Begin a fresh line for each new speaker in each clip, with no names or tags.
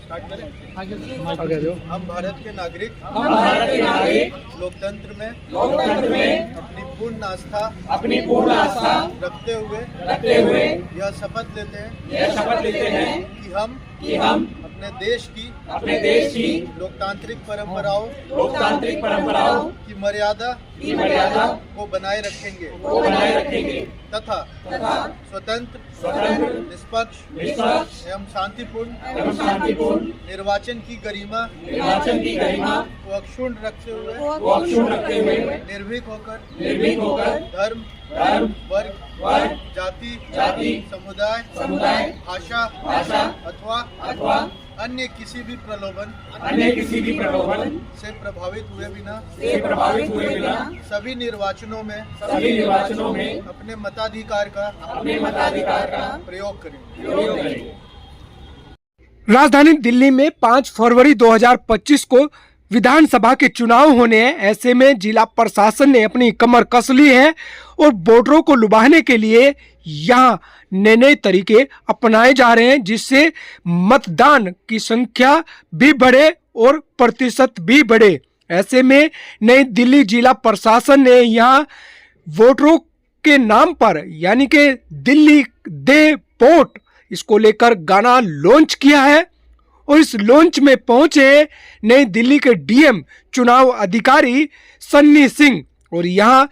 हम भारत के नागरिक लोकतंत्र में अपनी पूर्ण आस्था रखते हुए यह शपथ लेते हैं कि हम अपने देश की लोकतांत्रिक परंपराओं की मर्यादा को बनाए रखेंगे तथा स्वतंत्र निष्पक्ष एवं शांतिपूर्ण निर्वाचन की गरिमा को अक्षुण्ण रखते हुए निर्भीक होकर धर्म वर्ग जाति समुदाय भाषा अथवा अन्य किसी भी प्रलोभन से प्रभावित हुए बिना सभी निर्वाचनों में अपने मताधिकार का प्रयोग करेंगे।
राजधानी दिल्ली में 5 फरवरी 2025 को विधानसभा के चुनाव होने हैं। ऐसे में जिला प्रशासन ने अपनी कमर कस ली है और वोटरों को लुभाने के लिए यहाँ नए तरीके अपनाए जा रहे हैं, जिससे मतदान की संख्या भी बढ़े और प्रतिशत भी बढ़े। ऐसे में नई दिल्ली जिला प्रशासन ने यहाँ वोटरों के नाम पर यानी कि दिल्ली दे वोट इसको लेकर गाना लॉन्च किया है और इस लॉन्च में पहुंचे नई दिल्ली के डीएम चुनाव अधिकारी सन्नी सिंह और यहां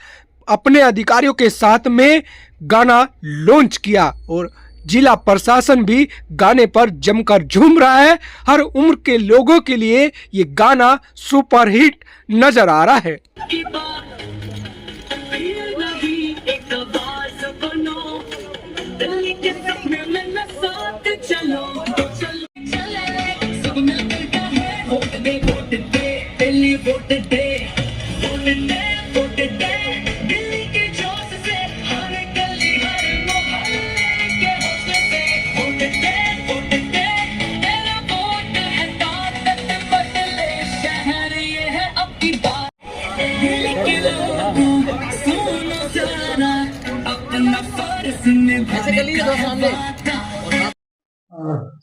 अपने अधिकारियों के साथ में गाना लॉन्च किया और जिला प्रशासन भी गाने पर जमकर झूम रहा है। हर उम्र के लोगों के लिए ये गाना सुपरहिट नजर आ रहा है।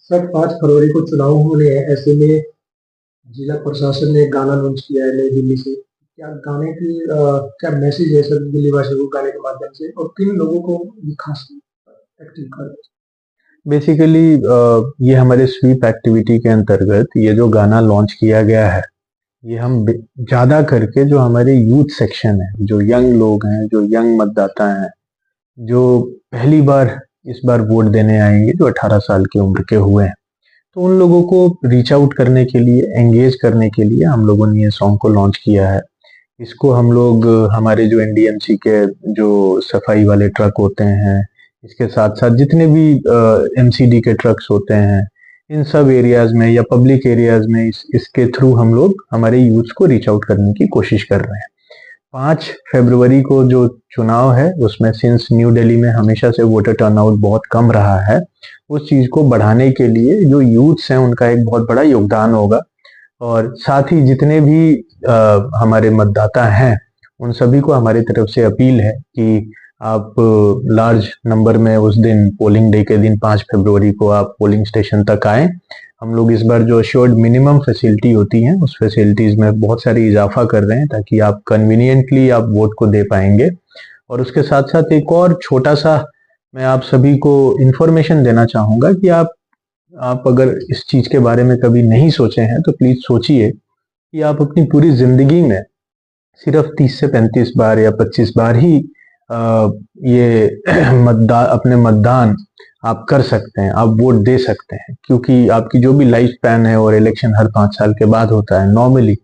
सर 5 फरवरी को चुनाव होने हैं, ऐसे में जिला प्रशासन ने गाना लॉन्च किया है नई दिल्ली से। क्या गाने की क्या मैसेज है सर दिल्ली वासियों को गाने के माध्यम से, और किन लोगों को ये खास एक्टिव कर?
बेसिकली ये हमारे स्वीप एक्टिविटी के अंतर्गत ये जो गाना लॉन्च किया गया है, ये हम ज़्यादा करके जो हमारे यूथ सेक्शन है, जो यंग लोग हैं, जो यंग मतदाता हैं, जो पहली बार इस बार वोट देने आएंगे, जो 18 साल की उम्र के हुए हैं, तो उन लोगों को रीच आउट करने के लिए, एंगेज करने के लिए हम लोगों ने ये सॉन्ग को लॉन्च किया है। इसको हम लोग हमारे जो एनडीएमसी के जो सफाई वाले ट्रक होते हैं, इसके साथ साथ जितने भी एमसीडी के ट्रक्स होते हैं, इन सब एरियाज में या पब्लिक एरियाज में इसके थ्रू हम लोग हमारे यूथ को रीच आउट करने की कोशिश कर रहे हैं। 5 फरवरी को जो चुनाव है उसमें सिंस न्यू दिल्ली में हमेशा से वोटर टर्नआउट बहुत कम रहा है, उस चीज को बढ़ाने के लिए जो यूथ्स हैं उनका एक बहुत बड़ा योगदान होगा, और साथ ही जितने भी हमारे मतदाता हैं उन सभी को हमारी तरफ से अपील है कि आप लार्ज नंबर में उस दिन पोलिंग डे के दिन 5 फरवरी को आप पोलिंग स्टेशन तक आएं। हम लोग इस बार जो अश्योर्ड मिनिमम फैसिलिटी होती हैं उस फैसिलिटीज में बहुत सारी इजाफा कर रहे हैं ताकि आप कन्वीनियंटली आप वोट को दे पाएंगे। और उसके साथ साथ एक और छोटा सा मैं आप सभी को इंफॉर्मेशन देना चाहूँगा कि आप अगर इस चीज़ के बारे में कभी नहीं सोचे हैं तो प्लीज़ सोचिए कि आप अपनी पूरी ज़िंदगी में सिर्फ 30 से 35 बार या 25 बार ही ये अपने मतदान आप कर सकते हैं, आप वोट दे सकते हैं, क्योंकि आपकी जो भी लाइफ स्पैन है और इलेक्शन हर 5 साल के बाद होता है नॉर्मली,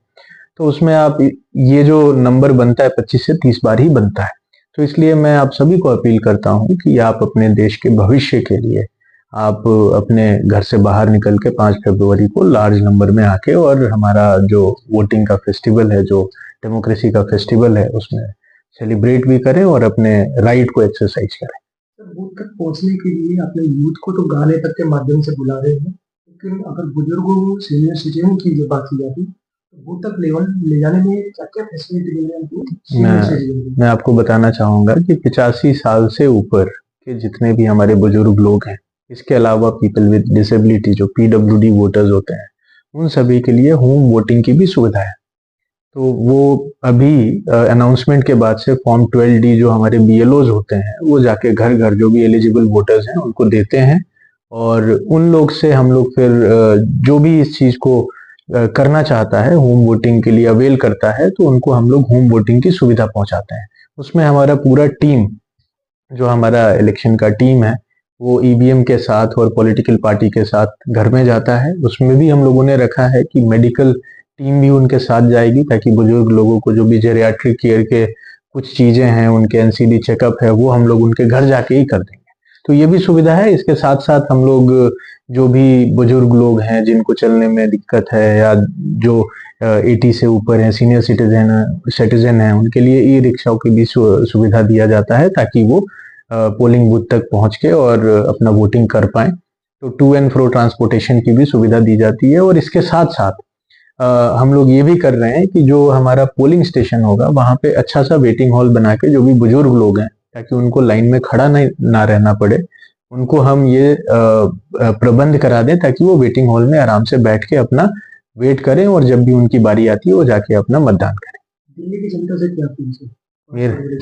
तो उसमें आप ये जो नंबर बनता है 25 से 30 बार ही बनता है। तो इसलिए मैं आप सभी को अपील करता हूं कि आप अपने देश के भविष्य के लिए आप अपने घर से बाहर निकल के 5 फरवरी को लार्ज नंबर में आके और हमारा जो वोटिंग का फेस्टिवल है, जो डेमोक्रेसी का फेस्टिवल है, उसमें सेलिब्रेट भी करें और अपने राइट को एक्सरसाइज करें।
बूथ तक पहुंचने के लिए अपने यूथ को तो गाने तक के माध्यम से बुला रहे हैं, लेकिन अगर बुजुर्गों सीनियर सिटीजन की जो बात की जाती तो बूथ तक ले जाने में क्या क्या फैसिलिटी मिल रही है?
मैं आपको बताना चाहूंगा कि 85 साल से ऊपर के जितने भी हमारे बुजुर्ग लोग हैं इसके अलावा पीपल विद डिसेबिलिटी जो PWD वोटर्स होते हैं, उन सभी के लिए होम वोटिंग की भी सुविधा है। तो वो अभी अनाउंसमेंट के बाद से फॉर्म 12D जो हमारे BLOs होते हैं वो जाके घर घर जो भी एलिजिबल वोटर्स हैं उनको देते हैं, और उन लोग से हम लोग फिर जो भी इस चीज को करना चाहता है, होम वोटिंग के लिए अवेल करता है, तो उनको हम लोग होम वोटिंग की सुविधा पहुंचाते हैं। उसमें हमारा पूरा टीम, जो हमारा इलेक्शन का टीम है, वो EVM के साथ और पॉलिटिकल पार्टी के साथ घर में जाता है। उसमें भी हम लोगों ने रखा है कि मेडिकल टीम भी उनके साथ जाएगी, ताकि बुजुर्ग लोगों को जो भी जेरियाट्रिक केयर के कुछ चीजें हैं, उनके NCD चेकअप है, वो हम लोग उनके घर जाके ही कर देंगे। तो ये भी सुविधा है। इसके साथ साथ हम लोग जो भी बुजुर्ग लोग हैं जिनको चलने में दिक्कत है, या जो 80 से ऊपर हैं, सीनियर सिटीजन हैं, उनके लिए ई-रिक्शाओं की भी सुविधा दिया जाता है, ताकि वो पोलिंग बूथ तक पहुंच के और अपना वोटिंग कर पाएं। तो टू एंड फ्रो ट्रांसपोर्टेशन की भी सुविधा दी जाती है। और इसके साथ साथ हम लोग ये भी कर रहे हैं कि जो हमारा पोलिंग स्टेशन होगा वहां पे अच्छा सा वेटिंग हॉल बना के, जो भी बुजुर्ग लोग हैं, ताकि उनको लाइन में खड़ा ना रहना पड़े, उनको हम ये प्रबंध करा दें, ताकि वो वेटिंग हॉल में आराम से बैठ के अपना वेट करें, और जब भी उनकी बारी आती है वो जाके अपना मतदान करें।
दिल्ली की जनता से क्या अपील है?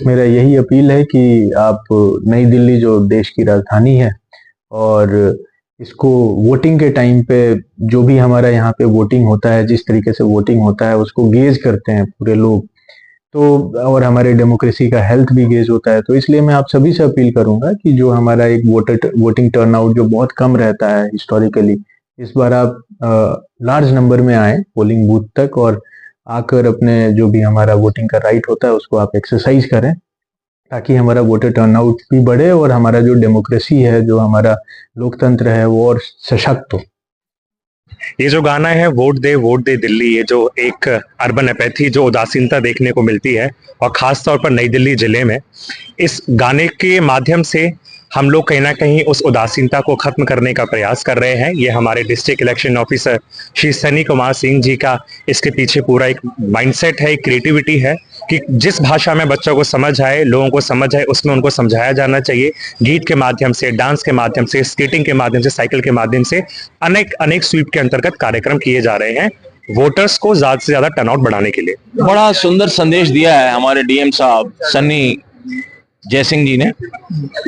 मेरा यही अपील है कि आप नई दिल्ली जो देश की राजधानी है, और इसको वोटिंग के टाइम पे जो भी हमारा यहाँ पे वोटिंग होता है, जिस तरीके से वोटिंग होता है उसको गेज करते हैं पूरे लोग, तो और हमारे डेमोक्रेसी का हेल्थ भी गेज होता है। तो इसलिए मैं आप सभी से अपील करूंगा कि जो हमारा एक वोटिंग टर्नआउट जो बहुत कम रहता है हिस्टोरिकली, इस बार आप लार्ज नंबर में आए पोलिंग बूथ तक, और आकर अपने जो भी हमारा वोटिंग का राइट होता है उसको आप एक्सरसाइज करें, ताकि हमारा वोटर टर्नआउट भी बढ़े और हमारा जो डेमोक्रेसी है, जो हमारा लोकतंत्र है, वो और सशक्त हो।
ये जो गाना है वोट दे दिल्ली, ये जो एक अर्बन एपैथी, जो उदासीनता देखने को मिलती है, और खास तौर पर नई दिल्ली जिले में, इस गाने के माध्यम से हम लोग कहीं ना कहीं उस उदासीनता को खत्म करने का प्रयास कर रहे हैं। ये हमारे district election officer Shri Sunny Kumar Singh ji का इसके पीछे पूरा एक माइंडसेट है, एक क्रिएटिविटी है, कि जिस भाषा में बच्चों को समझ आए, लोगों को समझ आए, उसमें उनको समझाया जाना चाहिए। गीत के माध्यम से, डांस के माध्यम से, स्केटिंग के माध्यम से, साइकिल के माध्यम से अनेक स्वीप के अंतर्गत कार्यक्रम किए जा रहे हैं, वोटर्स को ज्यादा से ज्यादा टर्नआउट बढ़ाने के लिए।
बड़ा सुंदर संदेश दिया है हमारे DM साहब सन्नी जयसिंह जी ने,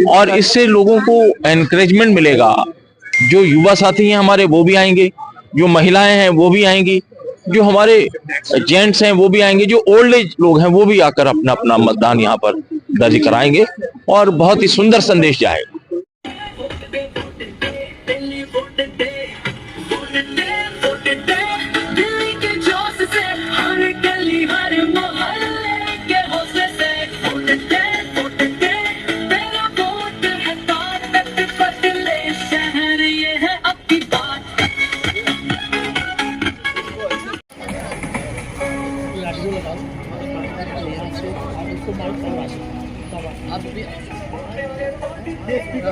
और इससे लोगों को एनकरेजमेंट मिलेगा। जो युवा साथी हैं हमारे वो भी आएंगे, जो महिलाएं हैं वो भी आएंगी, जो हमारे जेंट्स हैं वो भी आएंगे, जो ओल्ड एज लोग हैं वो भी आकर अपना अपना मतदान यहाँ पर दर्ज कराएंगे, और बहुत ही सुंदर संदेश जाएगा।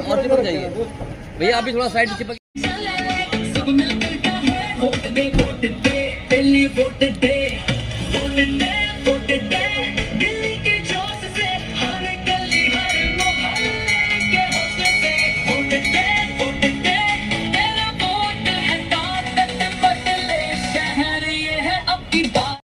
और चिपक जाइए भैया, आप भी थोड़ा साइड चिपक।